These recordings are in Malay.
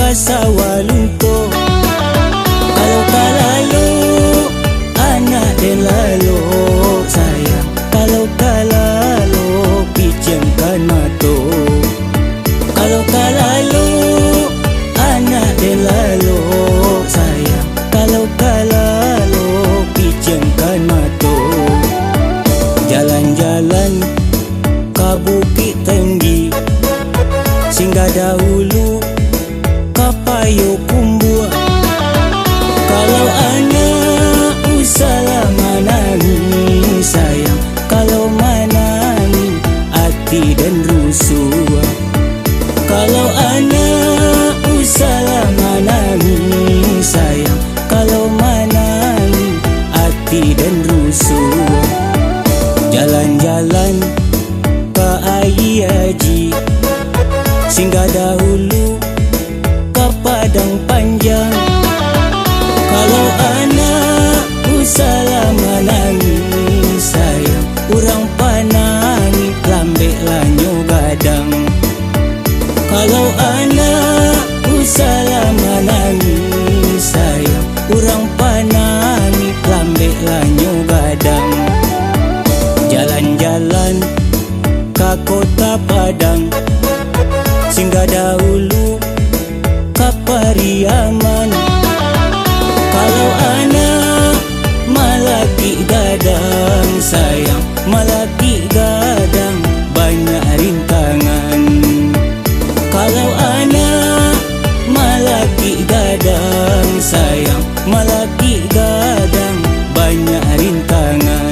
kasawalunto. Kalau kalalu anak dan lalu sayang, kalau kalalu pijamkan mata. Kalau kalalu anak dan lalu sayang, kalau kalalu pijamkan mata. Jalan-jalan ke Bukit Tinggi, singgah dahulu ke Payo Kumbua. Kalau anak usaha manani sayang, kalau manani hati dan rusuh. Kalau anak usaha manani sayang, kalau manani hati dan rusuh. Jalan-jalan ke Ai Haji, singgah dahulu ke Padang Panjang. Kalau anak usaha manangis sayang, urang panani lambek lanyo gadang. Kalau anak usaha manangis sayang, urang panani lambek lanyo gadang. Jalan-jalan ke Kota Padang, singgah dahulu ke Pariaman. Kalau anak malaki gadang sayang, malaki gadang banyak rintangan. Kalau anak malaki gadang sayang, malaki gadang banyak rintangan.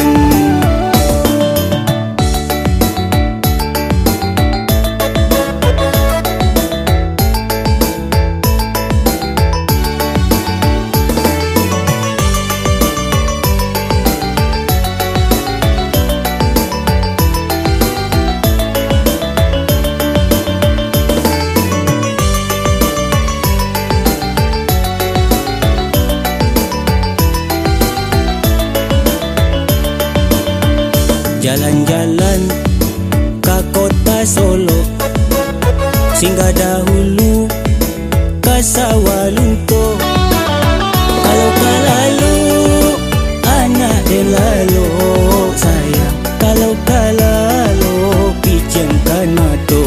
Jalan-jalan ke Kota Solo, singgah dahulu ke Sawalunto. Kalau kalalu anak dan lalu sayang, kalau kalalu pijamkan mata.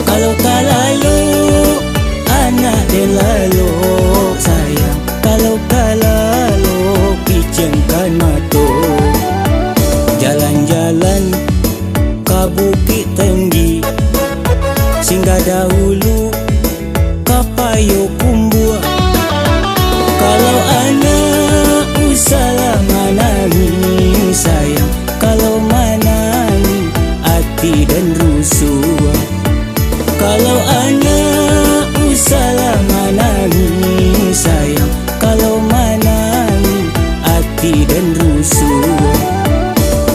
Kalau kalalu anak dan lalu sayang, kalau kalalu pijamkan mata. Jalan-jalan ke Bukit Tinggi, singgah dahulu ke Payo Kumbua. Kalau anak usaha manani sayang, kalau manani hati dan rusuh. Kalau anak usaha manani sayang, kalau manani hati dan rusuh.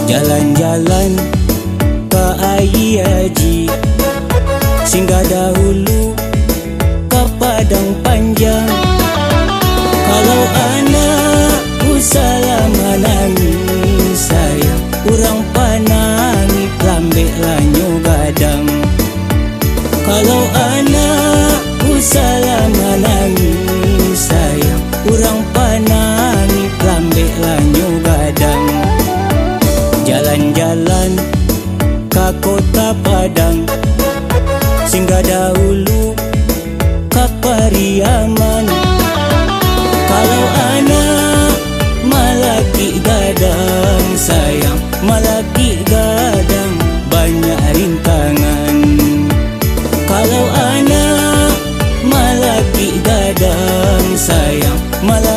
Jalan-jalan ke Ai Haji, singgah dahulu ke Padang Panjang. Kalau anak usaha manangis sayang, urang panani lambek lanyo gadang. Kalau anak usaha manangis sayang, urang panani lambek lanyo gadang. Jalan-jalan ke Kota Padang, singgah dahulu ke Pariaman. Kalau anak malaki gadang sayang, malaki gadang banyak rintangan. Kalau anak malaki gadang sayang, malaki